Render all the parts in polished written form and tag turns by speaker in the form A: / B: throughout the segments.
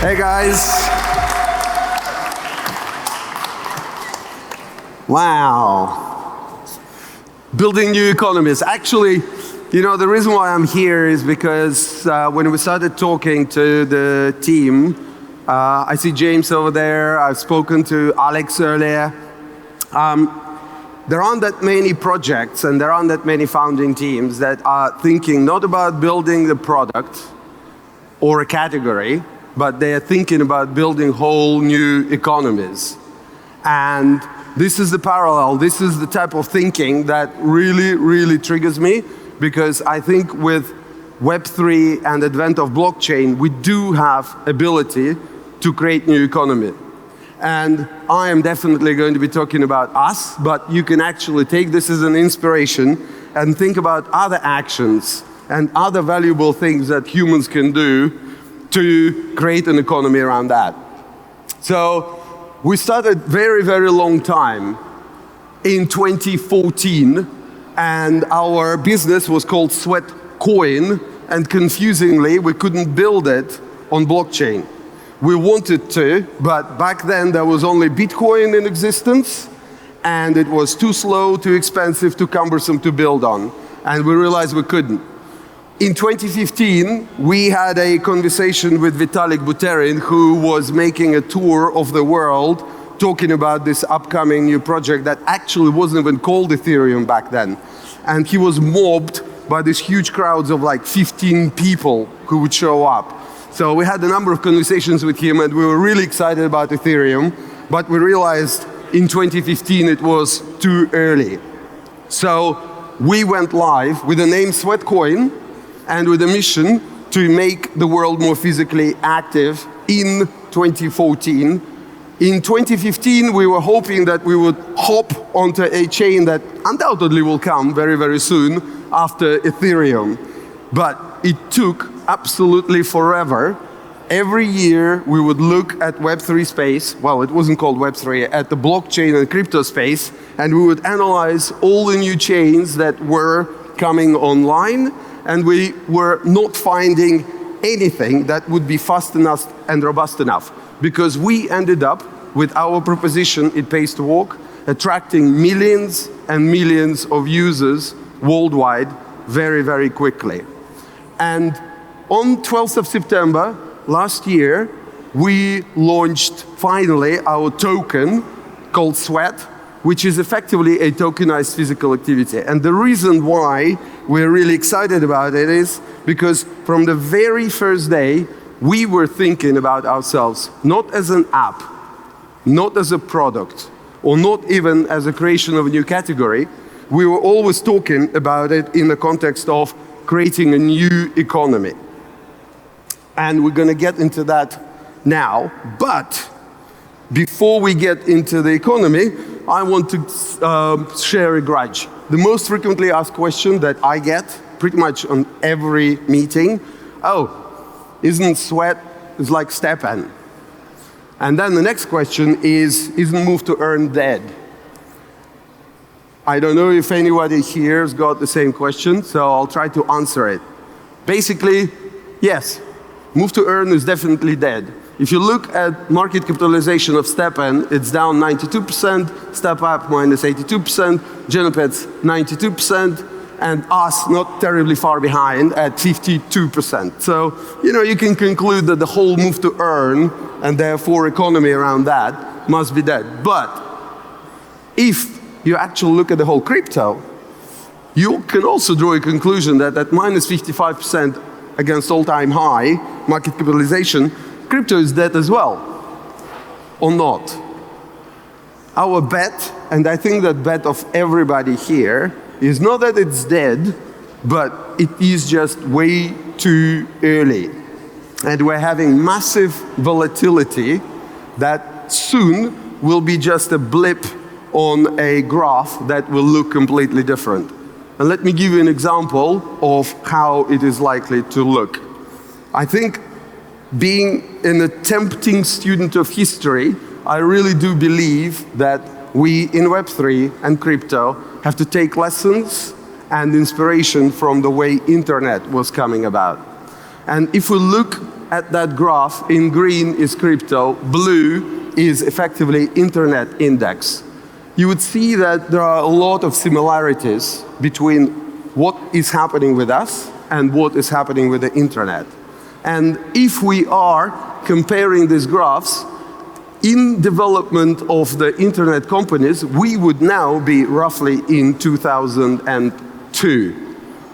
A: Hey guys. Wow. Building new economies. Actually, you know, the reason why I'm here is because when we started talking to the team, I see James over there, I've spoken to Alex earlier. There aren't that many projects and there aren't that many founding teams that are thinking not about building the product or a category, but they are thinking about building whole new economies. And this is the parallel, this is the type of thinking that really, really triggers me, because I think with Web3 and advent of blockchain, we do have ability to create new economy. And I am definitely going to be talking about us, but you can actually take this as an inspiration and think about other actions and other valuable things that humans can do to create an economy around that. So we started very, very long time in 2014, and our business was called Sweatcoin, and confusingly we couldn't build it on blockchain. We wanted to, but back then there was only Bitcoin in existence, and it was too slow, too expensive, too cumbersome to build on, and we realized we couldn't. In 2015, we had a conversation with Vitalik Buterin, who was making a tour of the world talking about this upcoming new project that actually wasn't even called Ethereum back then. And he was mobbed by these huge crowds of like 15 people who would show up. So we had a number of conversations with him and we were really excited about Ethereum, but we realized in 2015 it was too early. So we went live with the name Sweatcoin and with a mission to make the world more physically active in 2014. In 2015, we were hoping that we would hop onto a chain that undoubtedly will come very, very soon after Ethereum. But it took absolutely forever. Every year, we would look at Web3 space, well, it wasn't called Web3, at the blockchain and crypto space, and we would analyze all the new chains that were coming online, and we were not finding anything that would be fast enough and robust enough. Because we ended up with our proposition, it pays to walk, attracting millions and millions of users worldwide very, very quickly. And on 12th of September last year, we launched finally our token called Sweat, which is effectively a tokenized physical activity. And the reason why we're really excited about it is because from the very first day, we were thinking about ourselves not as an app, not as a product, or not even as a creation of a new category. We were always talking about it in the context of creating a new economy. And we're going to get into that now. But before we get into the economy, I want to share a grudge. The most frequently asked question that I get pretty much on every meeting, oh, isn't Sweat is like Stepan? And then the next question is, isn't Move to Earn dead? I don't know if anybody here has got the same question, so I'll try to answer it. Basically, yes, Move to Earn is definitely dead. If you look at market capitalization of Stepan, it's down 92%, Step Up minus 82%, Genopet's 92%, and us not terribly far behind at 52%. So, you know, you can conclude that the whole Move to Earn and therefore economy around that must be dead. But if you actually look at the whole crypto, you can also draw a conclusion that at minus 55% against all-time high market capitalization, crypto is dead as well, or not. Our bet, and I think that bet of everybody here, is not that it's dead, but it is just way too early. And we're having massive volatility that soon will be just a blip on a graph that will look completely different. And let me give you an example of how it is likely to look. I think being an attempting student of history, I really do believe that we in Web3 and crypto have to take lessons and inspiration from the way internet was coming about. And if we look at that graph, in green is crypto, blue is effectively internet index. You would see that there are a lot of similarities between what is happening with us and what is happening with the internet. And if we are comparing these graphs, in development of the internet companies, we would now be roughly in 2002.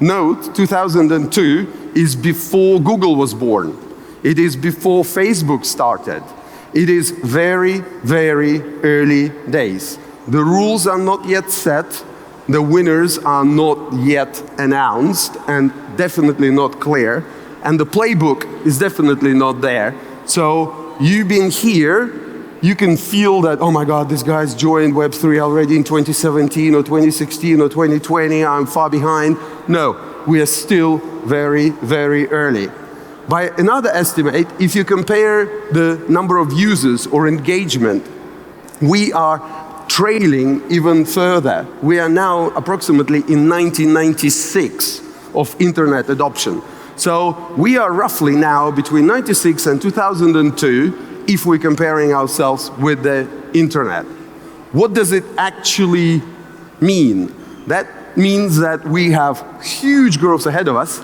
A: Note, 2002 is before Google was born. It is before Facebook started. It is very, very early days. The rules are not yet set. The winners are not yet announced and definitely not clear. And the playbook is definitely not there. So you being here, you can feel that, oh my God, this guy's joined Web3 already in 2017 or 2016 or 2020, I'm far behind. No, we are still very, very early. By another estimate, if you compare the number of users or engagement, we are trailing even further. We are now approximately in 1996 of internet adoption. So we are roughly now between 96 and 2002 if we're comparing ourselves with the internet. What does it actually mean? That means that we have huge growth ahead of us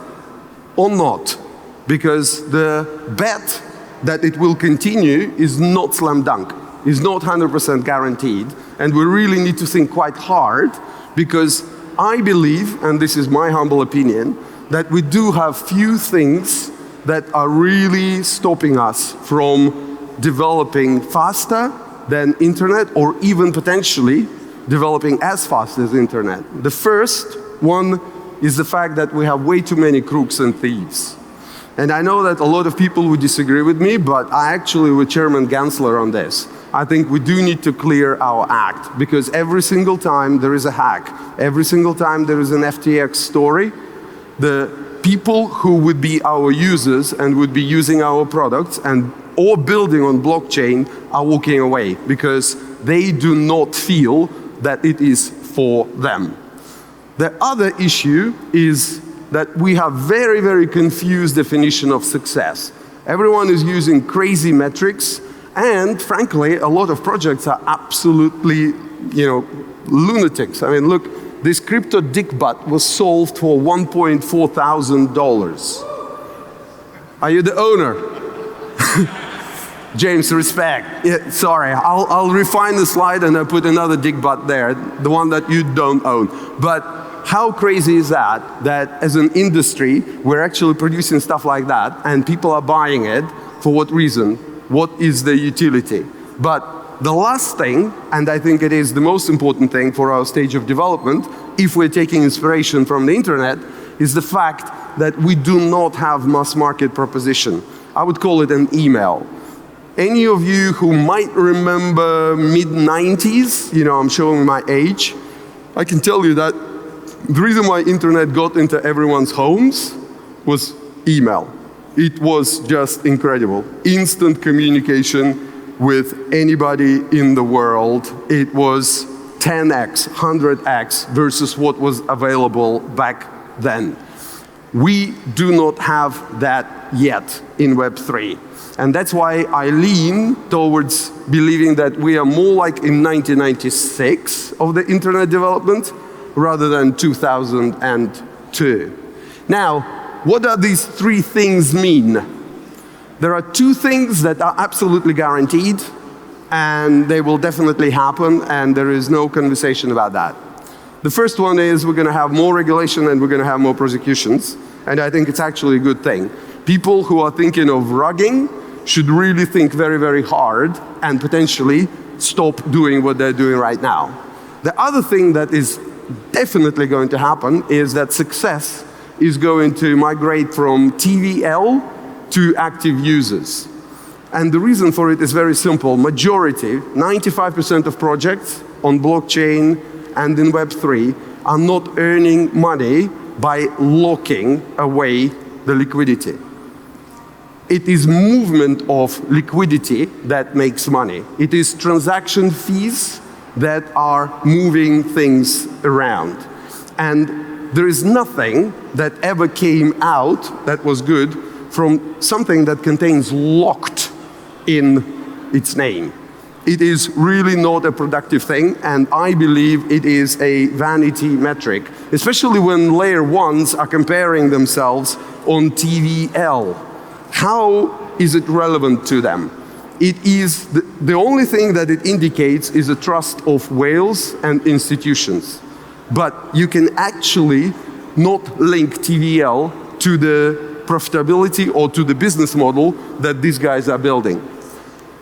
A: or not, because the bet that it will continue is not slam dunk, is not 100% guaranteed, and we really need to think quite hard, because I believe, and this is my humble opinion, that we do have few things that are really stopping us from developing faster than internet, or even potentially developing as fast as internet. The first one is the fact that we have way too many crooks and thieves. And I know that a lot of people would disagree with me, but I actually with Chairman Gensler on this. I think we do need to clear our act, because every single time there is a hack, every single time there is an FTX story, the people who would be our users and would be using our products and or building on blockchain are walking away because they do not feel that it is for them. The other issue is that we have very, very confused definition of success. Everyone is using crazy metrics, and frankly, a lot of projects are absolutely, lunatics. I mean, look, this crypto dick butt was sold for $1,400. Are you the owner? James, respect. Yeah, sorry, I'll refine the slide and I'll put another dick butt there, the one that you don't own. But how crazy is that as an industry, we're actually producing stuff like that and people are buying it? For what reason? What is the utility? But the last thing, and I think it is the most important thing for our stage of development, if we're taking inspiration from the internet, is the fact that we do not have mass market proposition. I would call it an email. Any of you who might remember mid-90s, I'm showing my age, I can tell you that the reason why internet got into everyone's homes was email. It was just incredible. Instant communication with anybody in the world. It was 10x, 100x versus what was available back then. We do not have that yet in Web3. And that's why I lean towards believing that we are more like in 1996 of the internet development rather than 2002. Now, what do these three things mean? There are two things that are absolutely guaranteed, and they will definitely happen, and there is no conversation about that. The first one is we're going to have more regulation and we're going to have more prosecutions, and I think it's actually a good thing. People who are thinking of rugging should really think very, very hard and potentially stop doing what they're doing right now. The other thing that is definitely going to happen is that success is going to migrate from TVL to active users. And the reason for it is very simple. Majority, 95% of projects on blockchain and in Web3 are not earning money by locking away the liquidity. It is movement of liquidity that makes money. It is transaction fees that are moving things around. And there is nothing that ever came out that was good from something that contains locked in its name. It is really not a productive thing, and I believe it is a vanity metric, especially when layer ones are comparing themselves on TVL. How is it relevant to them? It is the only thing that it indicates is a trust of whales and institutions. But you can actually not link TVL to the profitability or to the business model that these guys are building.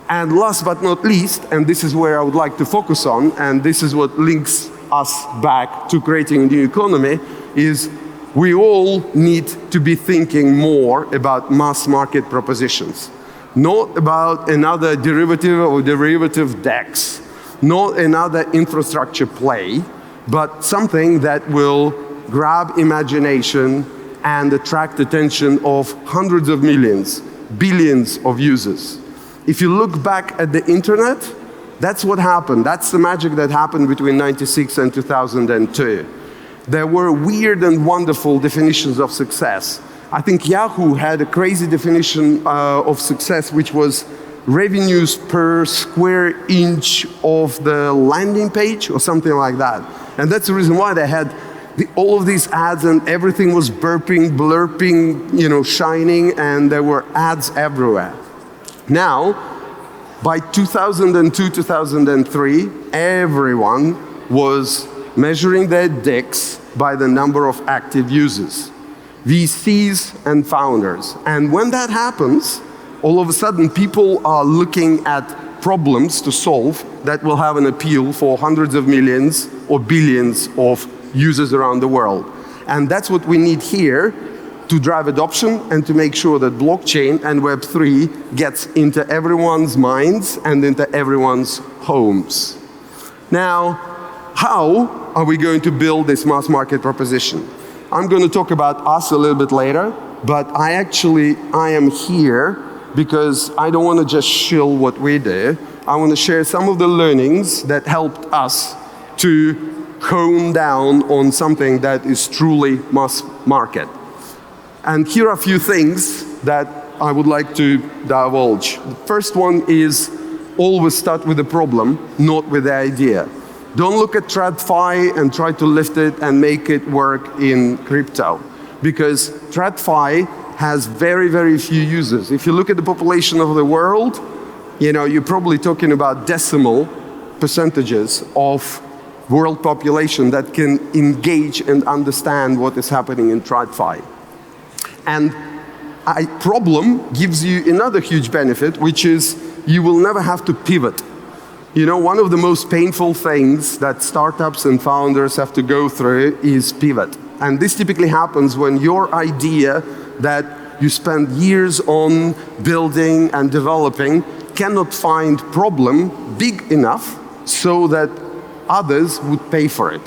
A: And last but not least, and this is where I would like to focus on, and this is what links us back to creating a new economy, is we all need to be thinking more about mass market propositions. Not about another derivative or derivative DEX, not another infrastructure play, but something that will grab imagination and attract attention of hundreds of millions, billions of users. If you look back at the internet, that's what happened. That's the magic that happened between '96 and 2002. There were weird and wonderful definitions of success. I think Yahoo had a crazy definition of success, which was revenues per square inch of the landing page or something like that. And that's the reason why they had all of these ads and everything was burping, blurping, shining, and there were ads everywhere. Now, by 2002, 2003, everyone was measuring their DEX by the number of active users, VCs and founders. And when that happens, all of a sudden people are looking at problems to solve that will have an appeal for hundreds of millions or billions of users around the world. And that's what we need here to drive adoption and to make sure that blockchain and Web3 gets into everyone's minds and into everyone's homes. Now, how are we going to build this mass market proposition? I'm going to talk about us a little bit later, but I am here because I don't want to just shill what we do. I want to share some of the learnings that helped us to hone down on something that is truly mass market. And here are a few things that I would like to divulge. The first one is always start with the problem, not with the idea. Don't look at TradFi and try to lift it and make it work in crypto. Because TradFi has very, very few users. If you look at the population of the world, you're probably talking about decimal percentages of world population that can engage and understand what is happening in TradFi. And a problem gives you another huge benefit, which is you will never have to pivot. One of the most painful things that startups and founders have to go through is pivot. And this typically happens when your idea that you spend years on building and developing cannot find problem big enough so that others would pay for it.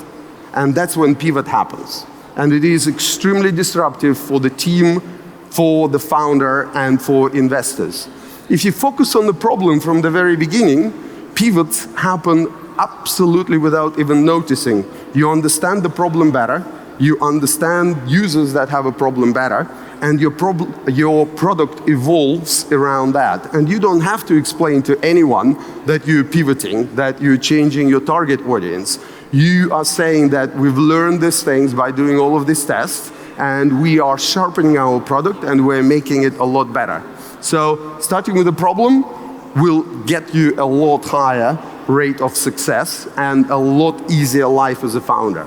A: And that's when pivot happens. And it is extremely disruptive for the team, for the founder, and for investors. If you focus on the problem from the very beginning, pivots happen absolutely without even noticing. You understand the problem better, you understand users that have a problem better, and your product evolves around that. And you don't have to explain to anyone that you're pivoting, that you're changing your target audience. You are saying that we've learned these things by doing all of these tests, and we are sharpening our product, and we're making it a lot better. So starting with the problem will get you a lot higher rate of success and a lot easier life as a founder.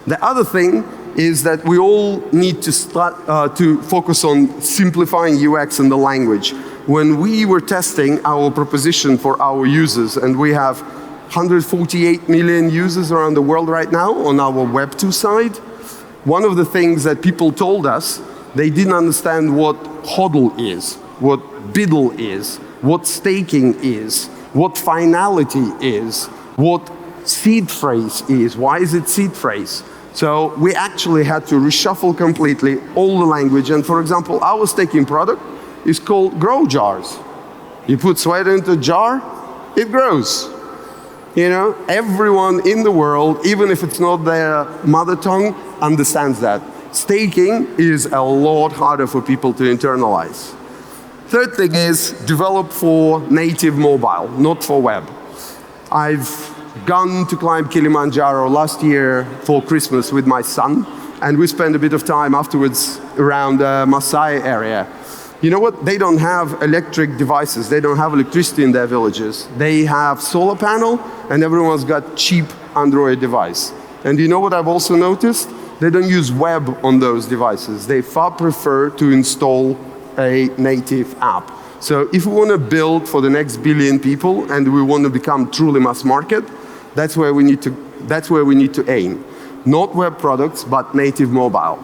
A: The other thing is that we all need to start to focus on simplifying UX and the language. When we were testing our proposition for our users, and we have 148 million users around the world right now on our Web2 side, one of the things that people told us, they didn't understand what HODL is, what BIDL is, what staking is, what finality is, what seed phrase is. Why is it seed phrase? So we actually had to reshuffle completely all the language. And for example, our staking product is called grow jars. You put sweat into a jar, it grows. Everyone in the world, even if it's not their mother tongue, understands that. staking is a lot harder for people to internalize. Third thing is develop for native mobile, not for web. I've gone to climb Kilimanjaro last year for Christmas with my son, and we spent a bit of time afterwards around the Maasai area. You know what? They don't have electric devices. They don't have electricity in their villages. They have solar panel, and everyone's got cheap Android device. And you know what I've also noticed? They don't use web on those devices. They far prefer to install a native app. So if we want to build for the next billion people and we want to become truly mass market, that's where we need to aim. Not web products, but native mobile.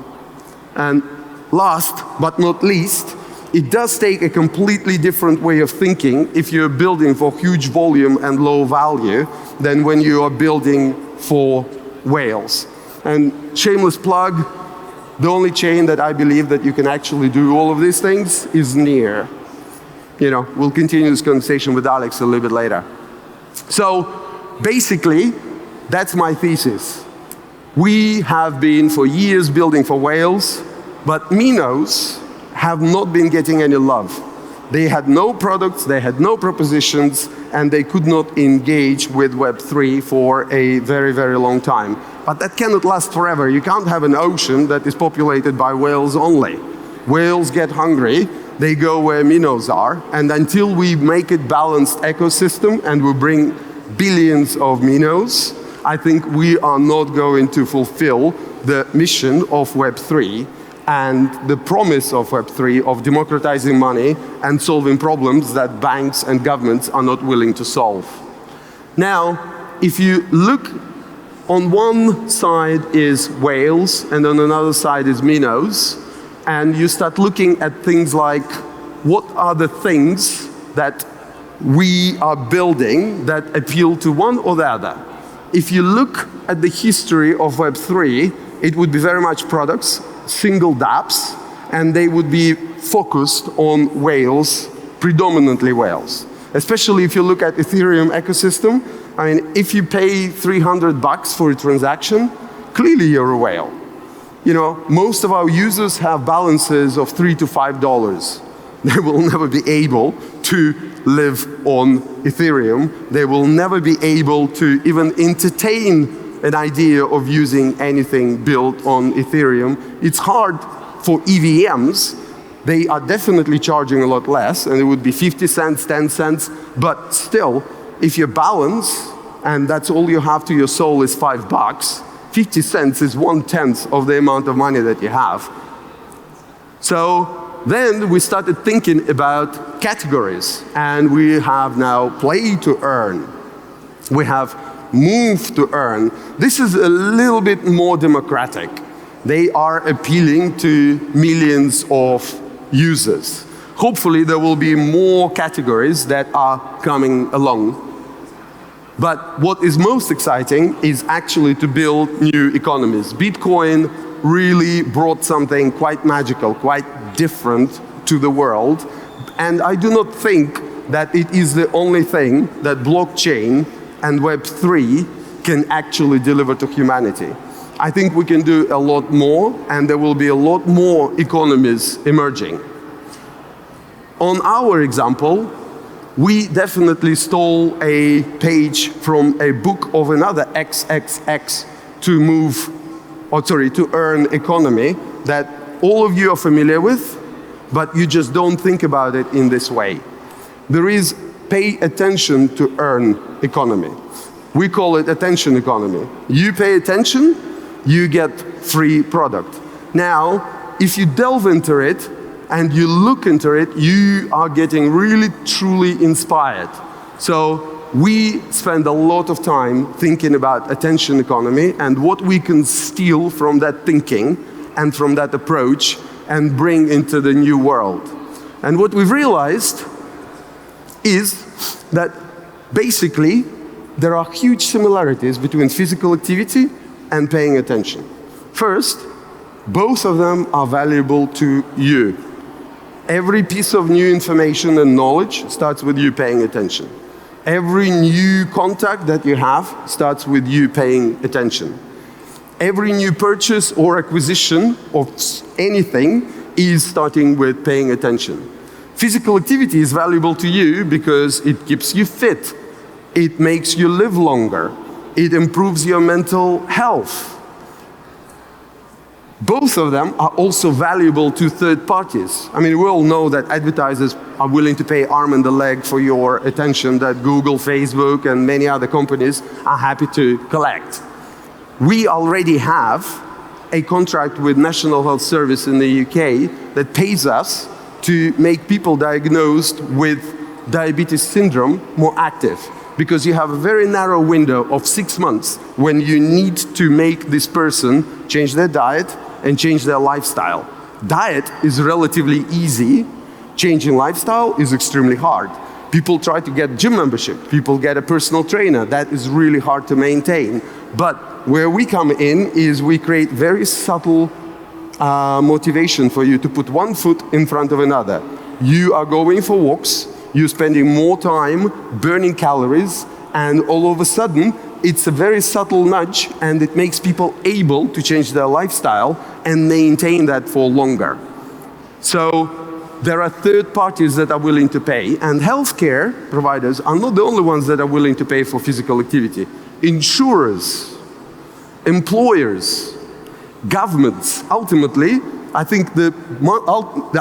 A: And last but not least, it does take a completely different way of thinking if you're building for huge volume and low value than when you are building for whales. And shameless plug, the only chain that I believe that you can actually do all of these things is Near. You know, we'll continue this conversation with Alex a little bit later. So basically, that's my thesis. We have been for years building for whales, but minnows have not been getting any love. They had no products, they had no propositions, and they could not engage with Web3 for a very, very long time. But that cannot last forever. You can't have an ocean that is populated by whales only. Whales get hungry, they go where minnows are, and until we make it balanced ecosystem and we bring billions of minnows, I think we are not going to fulfill the mission of Web3 and the promise of Web3 of democratizing money and solving problems that banks and governments are not willing to solve. Now, if you look, on one side is whales and on another side is minnows, and you start looking at things like what are the things that we are building that appeal to one or the other. If you look at the history of Web3, it would be very much products, single dApps, and they would be focused on whales, predominantly whales. Especially if you look at Ethereum ecosystem, I mean, if you pay $300 for a transaction, clearly you're a whale. You know, most of our users have balances of $3 to $5. They will never be able to live on Ethereum. They will never be able to even entertain an idea of using anything built on Ethereum. It's hard for EVMs. They are definitely charging a lot less, and it would be 50 cents, 10 cents, but still, if your balance, and that's all you have to your soul is $5, 50 cents is 1/10 of the amount of money that you have. So then we started thinking about categories, and we have now play to earn. We have move to earn. This is a little bit more democratic. They are appealing to millions of users. Hopefully there will be more categories that are coming along. But what is most exciting is actually to build new economies. Bitcoin really brought something quite magical, quite different to the world. And I do not think that it is the only thing that blockchain and Web3 can actually deliver to humanity. I think we can do a lot more, and there will be a lot more economies emerging. On our example, we definitely stole a page from a book of another XXX to earn economy that all of you are familiar with, but you just don't think about it in this way. There is pay attention to earn economy. We call it attention economy. You pay attention, you get free product. Now, if you delve into it and you look into it, you are getting really, truly inspired. So we spend a lot of time thinking about attention economy and what we can steal from that thinking and from that approach and bring into the new world. And what we've realized is that basically there are huge similarities between physical activity and paying attention. First, both of them are valuable to you. Every piece of new information and knowledge starts with you paying attention. Every new contact that you have starts with you paying attention. Every new purchase or acquisition of anything is starting with paying attention. Physical activity is valuable to you because it keeps you fit. It makes you live longer. It improves your mental health. Both of them are also valuable to third parties. I mean, we all know that advertisers are willing to pay arm and a leg for your attention that Google, Facebook, and many other companies are happy to collect. We already have a contract with National Health Service in the UK that pays us to make people diagnosed with diabetes syndrome more active. Because you have a very narrow window of 6 months when you need to make this person change their diet and change their lifestyle. Diet is relatively easy. Changing lifestyle is extremely hard. People try to get gym membership. People get a personal trainer. That is really hard to maintain. But where we come in is we create very subtle motivation for you to put one foot in front of another. You are going for walks. You're spending more time burning calories, and all of a sudden, it's a very subtle nudge, and it makes people able to change their lifestyle and maintain that for longer. So there are third parties that are willing to pay, and healthcare providers are not the only ones that are willing to pay for physical activity. Insurers, employers, governments, ultimately, I think the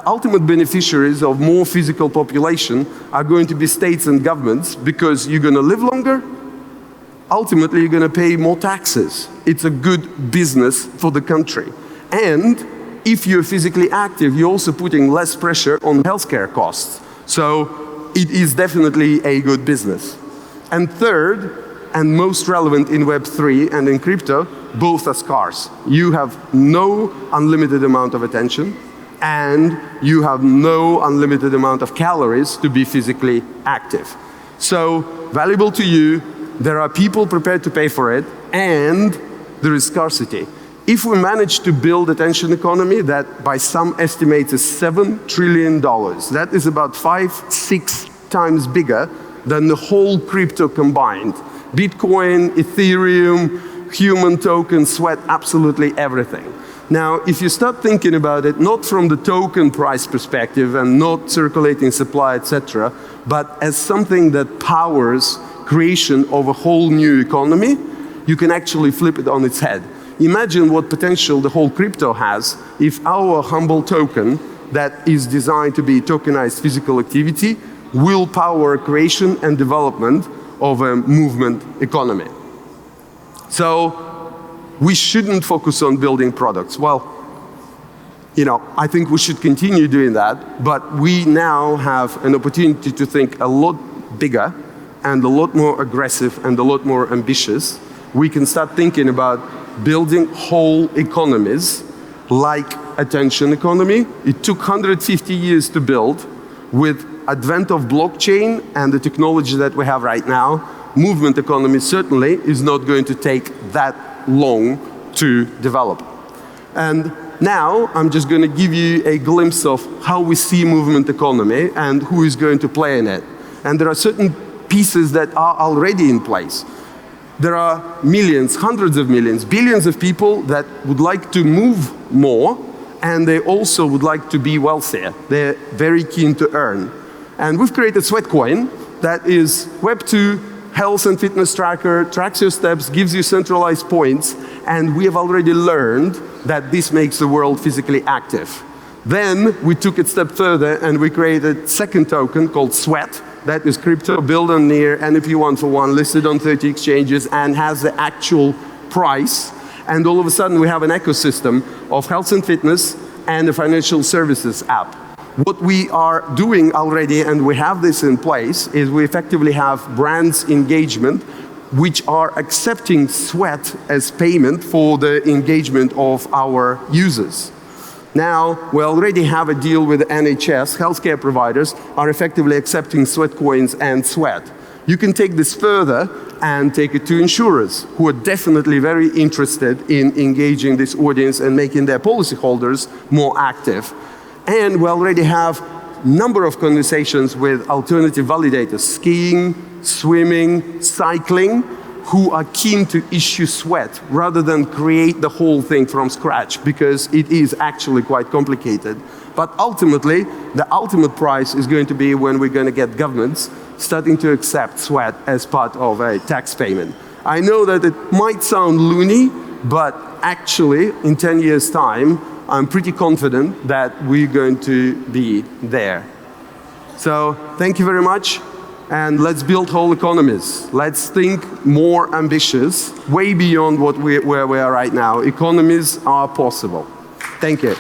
A: ultimate beneficiaries of more physical population are going to be states and governments, because you're going to live longer. Ultimately, you're going to pay more taxes. It's a good business for the country. And if you're physically active, you're also putting less pressure on healthcare costs. So it is definitely a good business. And third, and most relevant in Web3 and in crypto, both are scarce. You have no unlimited amount of attention, and you have no unlimited amount of calories to be physically active. So, valuable to you, there are people prepared to pay for it, and there is scarcity. If we manage to build attention economy that by some estimates is $7 trillion, that is about 5-6 times bigger than the whole crypto combined. Bitcoin, Ethereum, human token, Sweat, absolutely everything. Now, if you start thinking about it, not from the token price perspective and not circulating supply, etc., but as something that powers creation of a whole new economy, you can actually flip it on its head. Imagine what potential the whole crypto has if our humble token that is designed to be tokenized physical activity will power creation and development of a movement economy. So we shouldn't focus on building products. Well, you know, I think we should continue doing that, but we now have an opportunity to think a lot bigger and a lot more aggressive and a lot more ambitious. We can start thinking about building whole economies like attention economy. It took 150 years to build. With advent of blockchain and the technology that we have right now, movement economy certainly is not going to take that long to develop. And now I'm just going to give you a glimpse of how we see movement economy and who is going to play in it. And there are certain pieces that are already in place. There are millions, hundreds of millions, billions of people that would like to move more, and they also would like to be wealthier. They're very keen to earn. And we've created Sweatcoin that is Web2 health and fitness tracker, tracks your steps, gives you centralized points, and we have already learned that this makes the world physically active. Then we took it a step further and we created second token called Sweat. That is crypto built on near NFP 1-for-1, listed on 30 exchanges, and has the actual price. And all of a sudden we have an ecosystem of health and fitness and a financial services app. What we are doing already, and we have this in place, is we effectively have brands engagement which are accepting Sweat as payment for the engagement of our users. Now, we already have a deal with the NHS. Healthcare providers are effectively accepting Sweatcoins and Sweat. You can take this further and take it to insurers, who are definitely very interested in engaging this audience and making their policyholders more active. And we already have a number of conversations with alternative validators, skiing, swimming, cycling, who are keen to issue sweat rather than create the whole thing from scratch, because it is actually quite complicated. But ultimately, the ultimate price is going to be when we're going to get governments starting to accept sweat as part of a tax payment. I know that it might sound loony, but actually, in 10 years' time, I'm pretty confident that we're going to be there. So, thank you very much. And let's build whole economies. Let's think more ambitious, way beyond where we are right now. Economies are possible. Thank you.